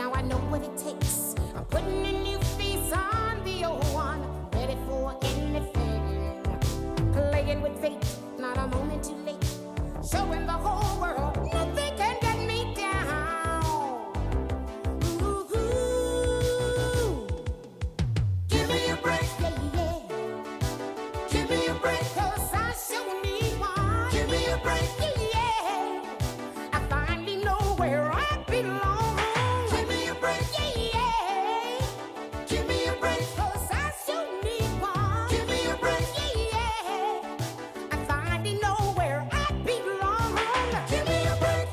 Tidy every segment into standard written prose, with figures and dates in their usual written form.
Now I know what it takes. I'm putting a new face on the old one, ready for anything. Playing with fate, not a moment too late. Showing the whole world nothing can get me down. Ooh, give me a break, yeah, yeah. Give me a break, 'cause I sure need one. Give me a break, yeah, yeah. I finally know where I belong. Give me a break, yeah, yeah. Give me a break, 'cause I sure need one. Give me a break, yeah, yeah. I finally know where I belong. Give me a break.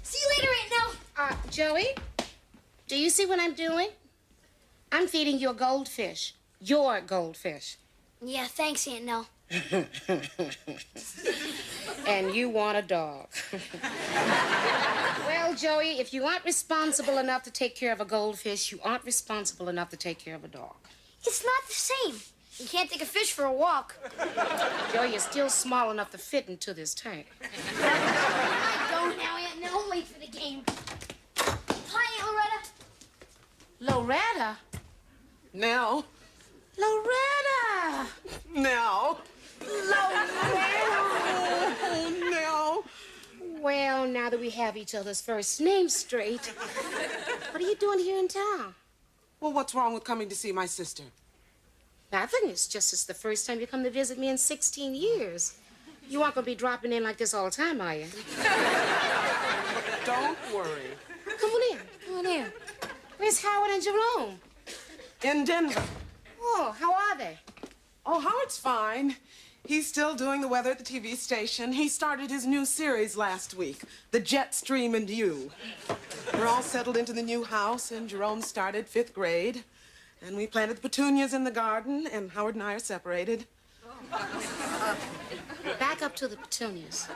See you later, Aunt Nell. Joey, do you see what I'm doing? I'm feeding you a goldfish. Your goldfish. Yeah, thanks, Aunt Nell. And you want a dog. Well, Joey, if you aren't responsible enough to take care of a goldfish, you aren't responsible enough to take care of a dog. It's not the same. You can't take a fish for a walk. Joey, you're still small enough to fit into this tank. I go now, Aunt Nell. Wait for the game. Hi, Aunt Loretta. Loretta? Now. Loretta! Now. Loretta! Oh, now. Well, now that we have each other's first names straight, what are you doing here in town? Well, what's wrong with coming to see my sister? Nothing. It's the first time you come to visit me in 16 years. You aren't going to be dropping in like this all the time, are you? Don't worry. Come on in. Come on in. Where's Howard and Jerome? In Denver. Oh, how are they? Oh, Howard's fine. He's still doing the weather at the TV station. He started his new series last week, The Jet Stream and You. We're all settled into the new house, and Jerome started 5th grade. And we planted the petunias in the garden, and Howard and I are separated. Back up to the petunias.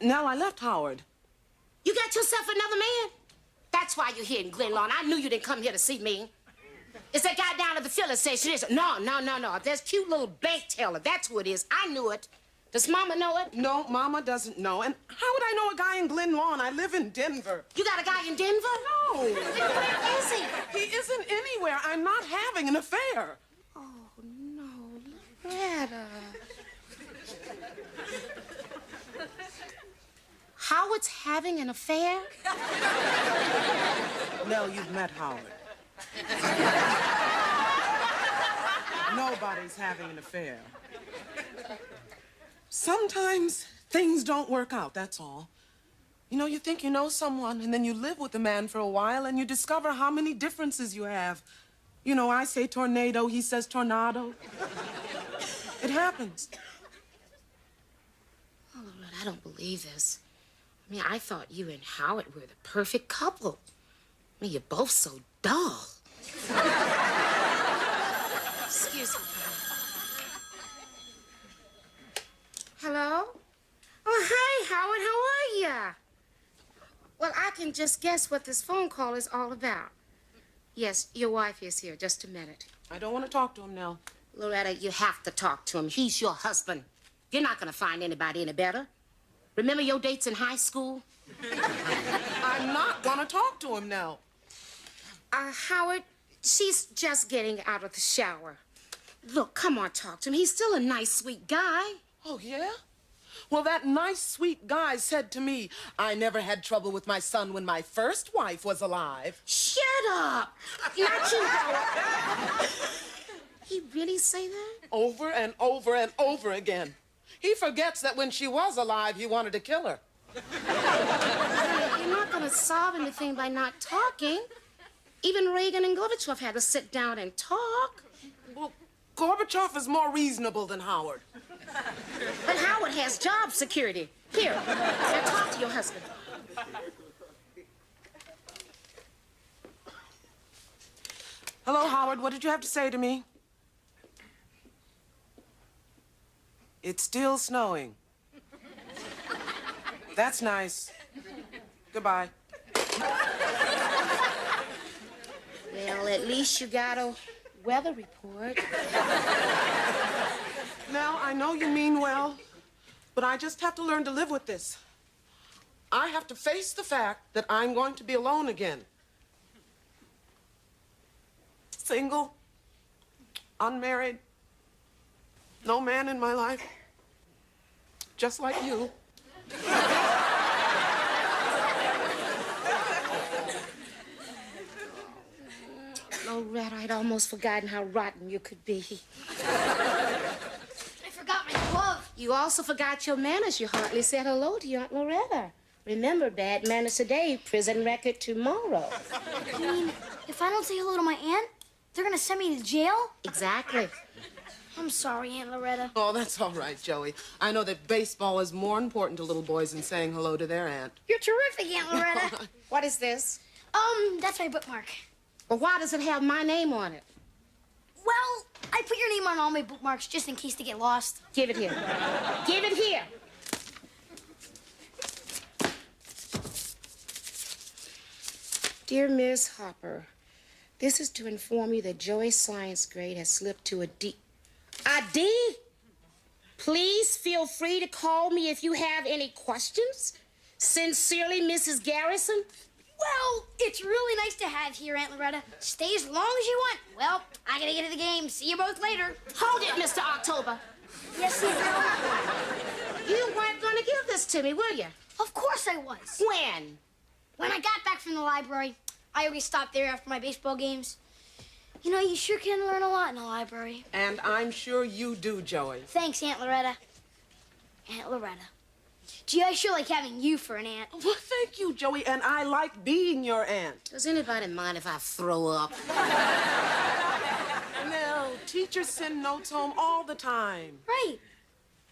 Nell, I left Howard. You got yourself another man? That's why you're here in Glen Lawn. I knew you didn't come here to see me. It's that guy down at the filling station. No. There's cute little bank teller. That's who it is. I knew it. Does Mama know it? No, Mama doesn't know. And how would I know a guy in Glen Lawn? I live in Denver. You got a guy in Denver? No. Where is he? He isn't anywhere. I'm not having an affair. Oh, no, Loretta. Howard's having an affair? Nell, you've met Howard. Nobody's having an affair. Sometimes things don't work out, that's all. You know, you think you know someone, and then you live with the man for a while, and you discover how many differences you have. You know, I say tornado, he says tornado. It happens. Oh, Loretta, I don't believe this. I mean, I thought you and Howard were the perfect couple. I mean, you're both so dull. Excuse me. Hello? Oh, hi, Howard. How are ya? Well, I can just guess what this phone call is all about. Yes, your wife is here. Just a minute. I don't want to talk to him, Nell. Loretta, you have to talk to him. He's your husband. You're not going to find anybody any better. Remember your dates in high school? I'm not going to talk to him, Nell. Howard, she's just getting out of the shower. Look, come on, talk to him. He's still a nice, sweet guy. Oh, yeah? Well, that nice, sweet guy said to me, I never had trouble with my son when my first wife was alive. Shut up! Not you, Howard. He really say that? Over and over and over again. He forgets that when she was alive, he wanted to kill her. You're not going to solve anything by not talking. Even Reagan and Gorbachev had to sit down and talk. Well, Gorbachev is more reasonable than Howard. But Howard has job security. Here, now talk to your husband. Hello, Howard. What did you have to say to me? It's still snowing. That's nice. Goodbye. Well, at least you got a weather report. Now, I know you mean well, but I just have to learn to live with this. I have to face the fact that I'm going to be alone again. Single, unmarried, no man in my life, just like you. Loretta, I'd almost forgotten how rotten you could be. I forgot my glove. You also forgot your manners. You hardly said hello to your Aunt Loretta. Remember, bad manners today, prison record tomorrow. I mean, if I don't say hello to my aunt, they're gonna send me to jail? Exactly. I'm sorry, Aunt Loretta. Oh, that's all right, Joey. I know that baseball is more important to little boys than saying hello to their aunt. You're terrific, Aunt Loretta. What is this? That's my bookmark. Well, why does it have my name on it? Well, I put your name on all my bookmarks just in case they get lost. Give it here. Give it here. Dear Miss Hopper, this is to inform you that Joey's science grade has slipped to a D. A D? Please feel free to call me if you have any questions. Sincerely, Mrs. Garrison. Well, it's really nice to have here, Aunt Loretta. Stay as long as you want. Well, I gotta get to the game. See you both later. Hold it, Mr. October. Yes, you will. You weren't going to give this to me, were you? Of course I was. When? When I got back from the library, I always stopped there after my baseball games. You know, you sure can learn a lot in the library. And I'm sure you do, Joey. Thanks, Aunt Loretta. Aunt Loretta. Gee, I sure like having you for an aunt. Well, thank you, Joey, and I like being your aunt. Does anybody mind if I throw up? No, teachers send notes home all the time. Right.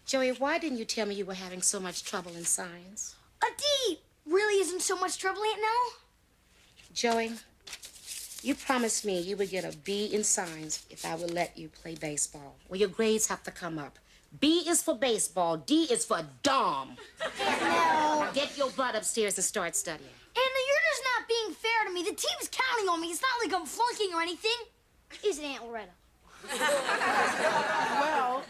Joey, why didn't you tell me you were having so much trouble in science? A D really isn't so much trouble, Aunt Nell. Joey, you promised me you would get a B in science if I would let you play baseball. Well, your grades have to come up. B is for baseball, D is for dumb. Aunt Nell. Now get your butt upstairs and start studying. Aunt Nell, you're just not being fair to me. The team's counting on me. It's not like I'm flunking or anything. Is it, Aunt Loretta? Well,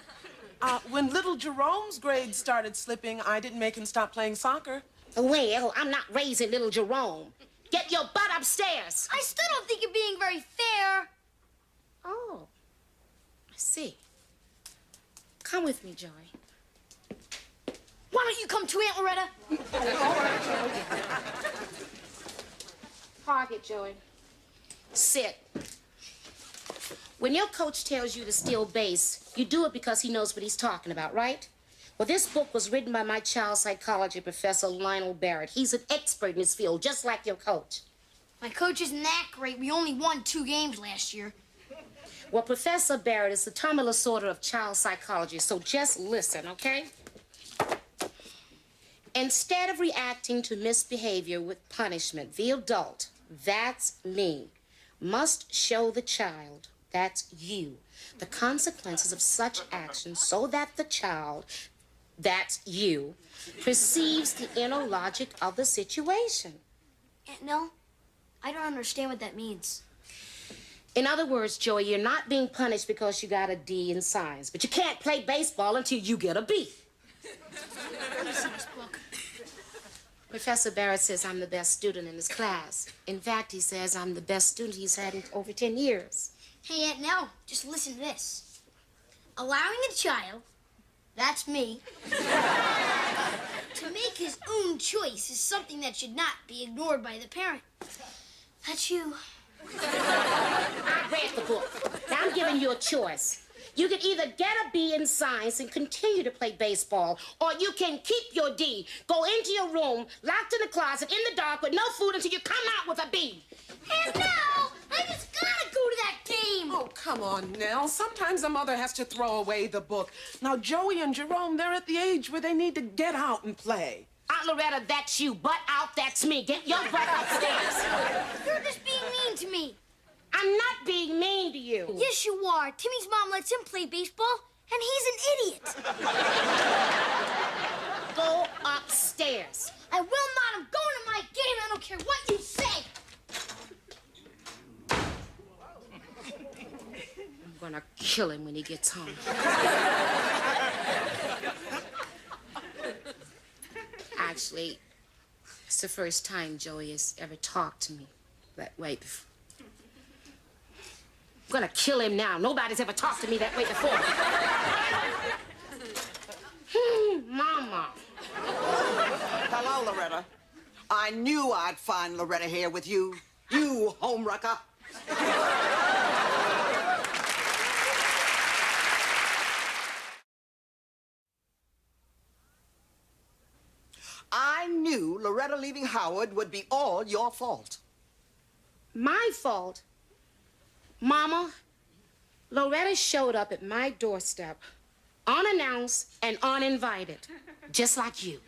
when little Jerome's grades started slipping, I didn't make him stop playing soccer. Well, I'm not raising little Jerome. Get your butt upstairs. I still don't think you're being very fair. Oh, I see. Come with me, Joey. Why don't you come too, Aunt Loretta? Park it, Joey. Sit. When your coach tells you to steal base, you do it because he knows what he's talking about, right? Well, this book was written by my child psychology professor, Lionel Barrett. He's an expert in his field, just like your coach. My coach isn't that great. We only won 2 games last year. Well, Professor Barrett is the Tommy Lasorda of child psychology, so just listen, okay? Instead of reacting to misbehavior with punishment, the adult, that's me, must show the child, that's you, the consequences of such actions so that the child, that's you, perceives the inner logic of the situation. Aunt Nell, I don't understand what that means. In other words, Joey, you're not being punished because you got a D in science, but you can't play baseball until you get a B. Let me see this book. Professor Barrett says I'm the best student in his class. In fact, he says I'm the best student he's had in over 10 years. Hey, Aunt Nell, just listen to this. Allowing a child, that's me, to make his own choice is something that should not be ignored by the parent. That's you. I read the book. Now I'm giving you a choice. You can either get a B in science and continue to play baseball, or you can keep your D, go into your room, locked in the closet, in the dark, with no food until you come out with a B. And now, I just gotta go to that game. Oh, come on, Nell. Sometimes a mother has to throw away the book. Now, Joey and Jerome, they're at the age where they need to get out and play. Aunt Loretta, that's you. Butt out, that's me. Get your butt upstairs. You're just being mean to me. I'm not being mean to you. Yes, you are. Timmy's mom lets him play baseball, and he's an idiot. Go upstairs. I will not. I'm going to my game. I don't care what you say. I'm gonna kill him when he gets home. Actually, it's the first time Joey has ever talked to me that way before. I'm gonna kill him now. Nobody's ever talked to me that way before. Mama. Hello, Loretta. I knew I'd find Loretta here with you. You homewrecker. I knew Loretta leaving Howard would be all your fault. My fault? Mama, Loretta showed up at my doorstep unannounced and uninvited, just like you.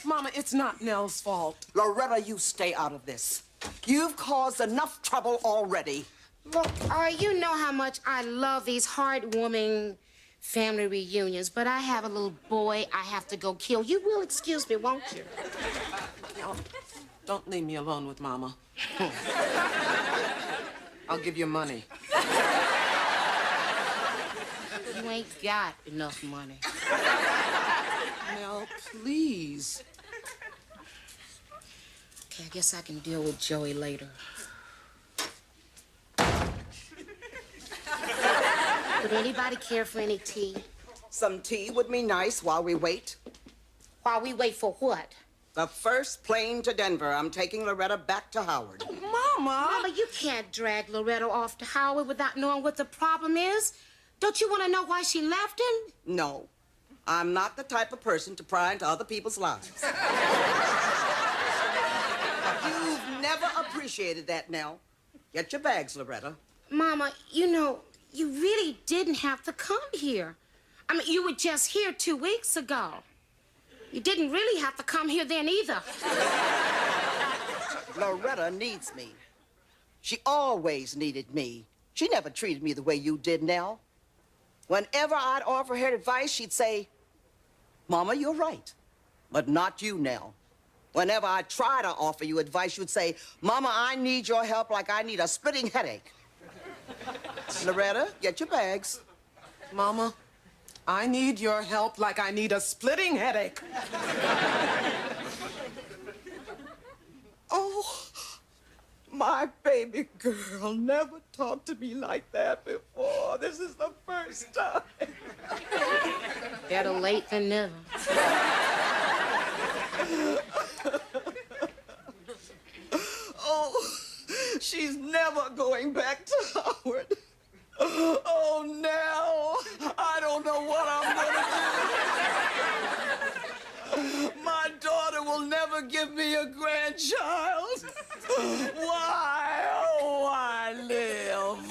Mama, it's not Nell's fault. Loretta, you stay out of this. You've caused enough trouble already. Look, you know how much I love these heartwarming family reunions, but I have a little boy I have to go kill. You will excuse me, won't you? No, don't leave me alone with Mama. I'll give you money. You ain't got enough money. Nell, please. Okay, I guess I can deal with Joey later. Would anybody care for any tea? Some tea would be nice while we wait. While we wait for what? The first plane to Denver. I'm taking Loretta back to Howard. Mama, you can't drag Loretta off to Howard without knowing what the problem is. Don't you want to know why she left him? No, I'm not the type of person to pry into other people's lives. You've never appreciated that, Nell. Get your bags, Loretta. Mama, you know, you really didn't have to come here. I mean, you were just here 2 weeks ago. You didn't really have to come here then either. Loretta needs me. She always needed me. She never treated me the way you did, Nell. Whenever I'd offer her advice, she'd say, Mama, you're right, but not you, Nell. Whenever I try to offer you advice, you'd say, Mama, I need your help like I need a splitting headache. Loretta, get your bags. Mama, I need your help like I need a splitting headache. Oh, my baby girl never talked to me like that before. This is the first time. Better late than never. Oh, she's never going back to Howard. Oh, Nell, I don't know what I'm gonna do. My daughter will never give me a grandchild. Why, oh, why live?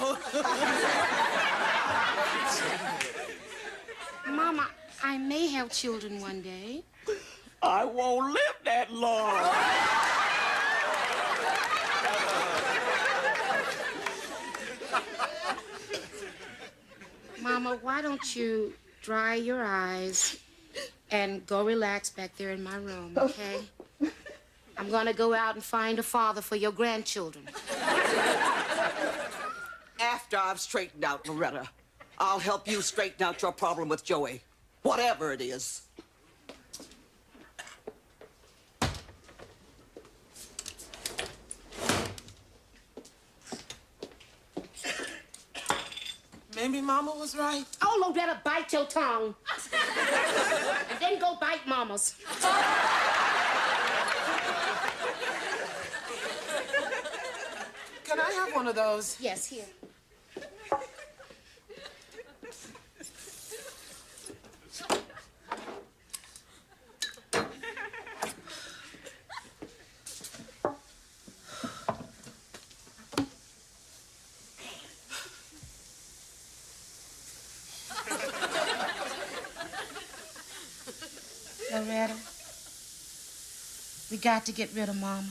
Mama, I may have children one day. I won't live that long. Mama, why don't you dry your eyes and go relax back there in my room, okay? I'm gonna go out and find a father for your grandchildren. After I've straightened out Loretta, I'll help you straighten out your problem with Joey, whatever it is. Maybe Mama was right. Oh, Loretta, bite your tongue. And then go bite Mama's. Can I have one of those? Yes, here. Loretta, we got to get rid of Mama.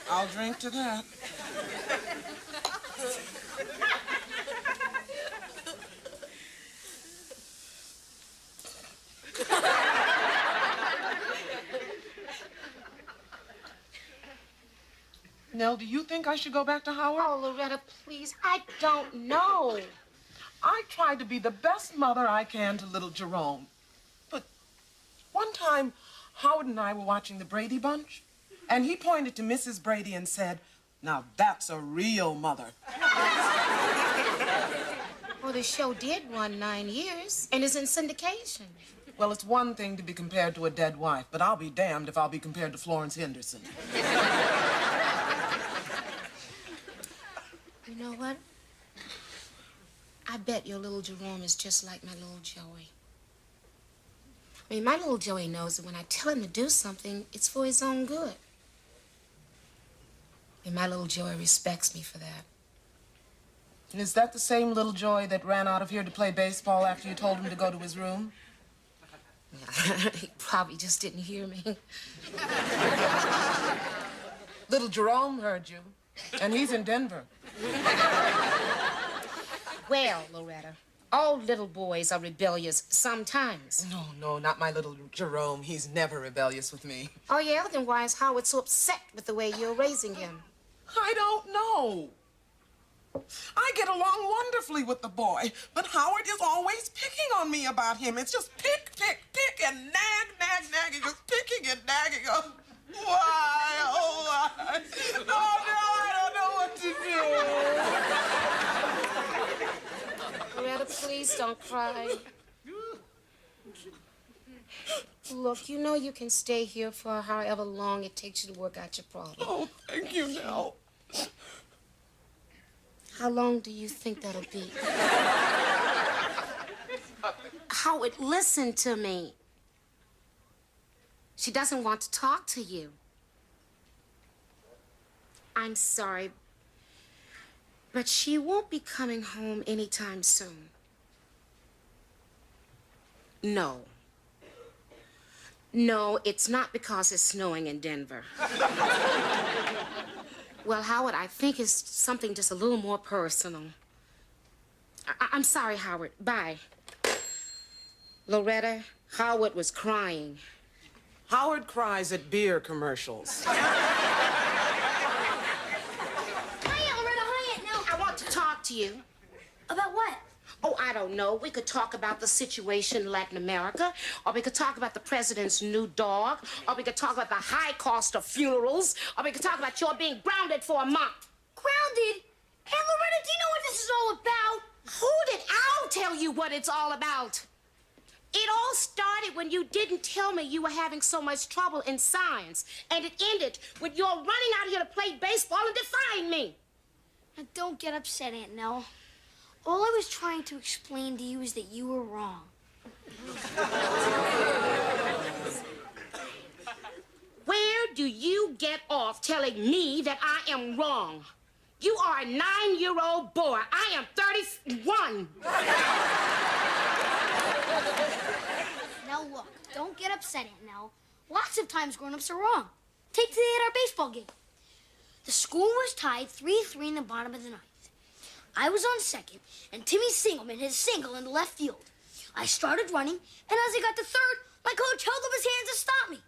I'll drink to that. Nell, do you think I should go back to Howard? Oh, Loretta, please. I don't know. I tried to be the best mother I can to little Jerome. But one time, Howard and I were watching the Brady Bunch, and he pointed to Mrs. Brady and said, "Now that's a real mother." Well, the show did run 9 years and is in syndication. Well, it's one thing to be compared to a dead wife, but I'll be damned if I'll be compared to Florence Henderson. You know what? I bet your little Jerome is just like my little Joey. I mean, my little Joey knows that when I tell him to do something, it's for his own good. And my little Joey respects me for that. And is that the same little Joey that ran out of here to play baseball after you told him to go to his room? He probably just didn't hear me. Little Jerome heard you, and he's in Denver. Well, Loretta, all little boys are rebellious sometimes. No, not my little Jerome. He's never rebellious with me. Oh, yeah? Then why is Howard so upset with the way you're raising him? I don't know. I get along wonderfully with the boy, but Howard is always picking on me about him. It's just pick, and nag, and just picking and nagging. Oh, why? Oh, why? Oh, no, I don't know what to do. Loretta, please don't cry. Look, you know you can stay here for however long it takes you to work out your problem. Oh, thank you, Nell. How long do you think that'll be? Howard, listen to me. She doesn't want to talk to you. I'm sorry, but she won't be coming home anytime soon. No. No, it's not because it's snowing in Denver. Well, Howard, I think it's something just a little more personal. I'm sorry, Howard. Bye. Loretta, Howard was crying. Howard cries at beer commercials. Hiya, Loretta, hiya. No. I want to talk to you. About what? Oh, I don't know. We could talk about the situation in Latin America, or we could talk about the president's new dog, or we could talk about the high cost of funerals, or we could talk about your being grounded for a month. Grounded? Hey, Loretta, do you know what this is all about? I'll tell you what it's all about. It all started when you didn't tell me you were having so much trouble in science, and it ended when you're running out here to play baseball and defying me. Now, don't get upset, Aunt Nell. All I was trying to explain to you is that you were wrong. Where do you get off telling me that I am wrong? You are a 9-year-old boy. I am 31. Now, look, don't get upset, Aunt Nell. Lots of times grown-ups are wrong. Take today at our baseball game. The score was tied 3-3 in the bottom of the ninth. I was on second, and Timmy Singleman hit a single in the left field. I started running, and as I got to third, my coach held up his hands to stop me.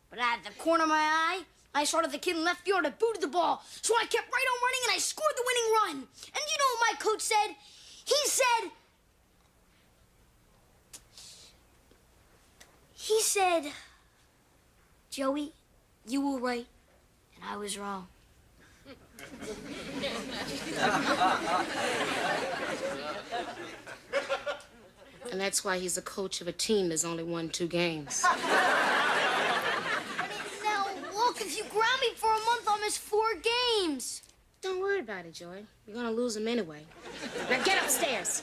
But out of the corner of my eye, I saw the kid in left field had booted the ball, so I kept right on running, and I scored the winning run. And you know what my coach said? He said, Joey, you were right, and I was wrong. And that's why he's a coach of a team that's only won 2 games. Now, look, if you ground me for a month, I'll miss 4 games. Don't worry about it, Joy. You're gonna lose them anyway. Now get upstairs.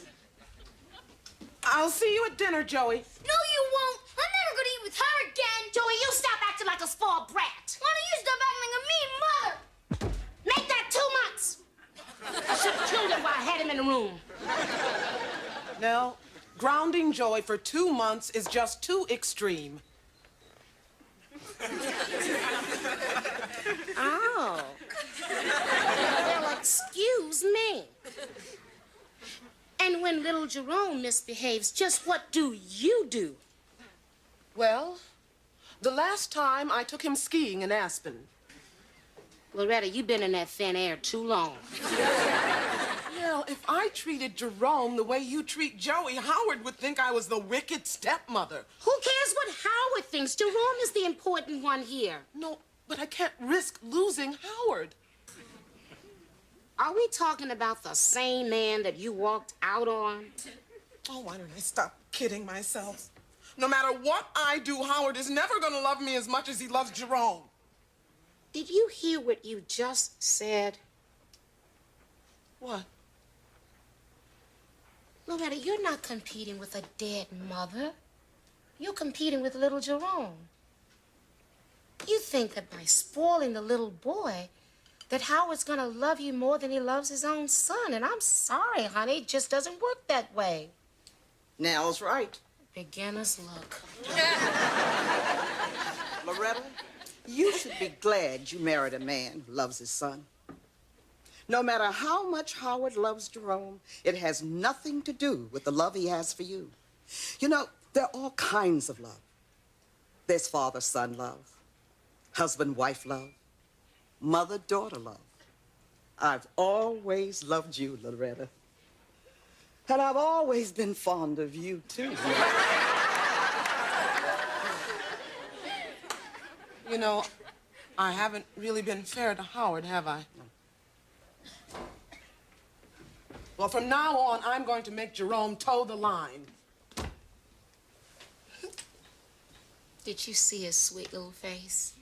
I'll see you at dinner, Joey. No, you won't. I'm never gonna eat with her again. Joey, you stop acting like a spoiled brat. Why don't you stop acting like a mean mother? Make that 2 months. I should have killed him while I had him in the room. Nell, grounding Joey for 2 months is just too extreme. Oh. Well, excuse me. And when little Jerome misbehaves, just what do you do? Well, the last time I took him skiing in Aspen. Loretta, you've been in that thin air too long. Well, if I treated Jerome the way you treat Joey, Howard would think I was the wicked stepmother. Who cares what Howard thinks? Jerome is the important one here. No, but I can't risk losing Howard. Are we talking about the same man that you walked out on? Oh, why don't I stop kidding myself? No matter what I do, Howard is never going to love me as much as he loves Jerome. Did you hear what you just said? What? Loretta, you're not competing with a dead mother. You're competing with little Jerome. You think that by spoiling the little boy, that Howard's gonna love you more than he loves his own son. And I'm sorry, honey, it just doesn't work that way. Nell's right. Beginner's luck. Loretta, you should be glad you married a man who loves his son. No matter how much Howard loves Jerome, it has nothing to do with the love he has for you. You know, there are all kinds of love. There's father-son love, husband-wife love, mother-daughter love. I've always loved you, Loretta. And I've always been fond of you, too. You know, I haven't really been fair to Howard, have I? Well, from now on, I'm going to make Jerome toe the line. Did you see his sweet little face?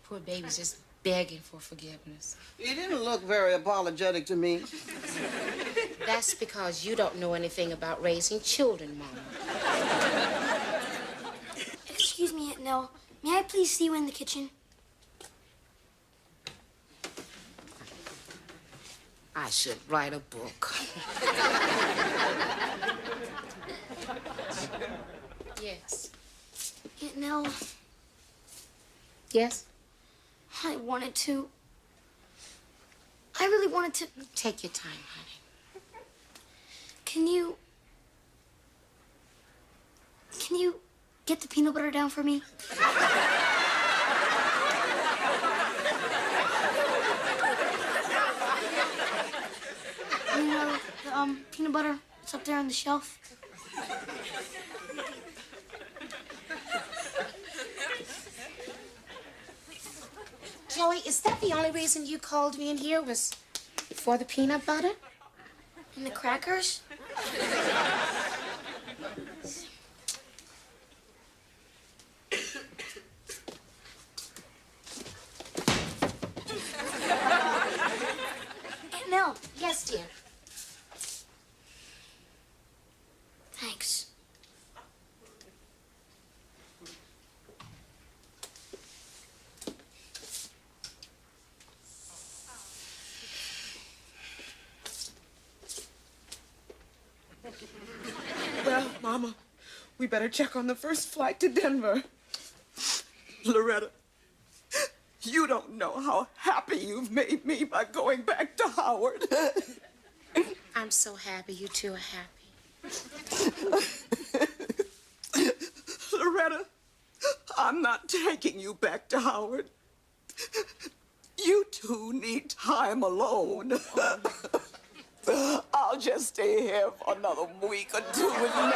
Poor baby's just begging for forgiveness. He didn't look very apologetic to me. That's because you don't know anything about raising children, Mama. Excuse me, Aunt Nell. May I please see you in the kitchen? I should write a book. Yes. Aunt Nell, Yes? I really wanted to. Take your time, honey. Can you get the peanut butter down for me? You know, the peanut butter, it's up there on the shelf. Joey, is that the only reason you called me in here was for the peanut butter? And the crackers? Aunt Nell, Yes, dear. thanks. Well, Mama, we better check on the first flight to Denver. Loretta, you don't know how happy you've made me by going back to Howard. I'm so happy you two are happy. Loretta, I'm not taking you back to Howard. You two need time alone. I'll just stay here for another week or two with Mary.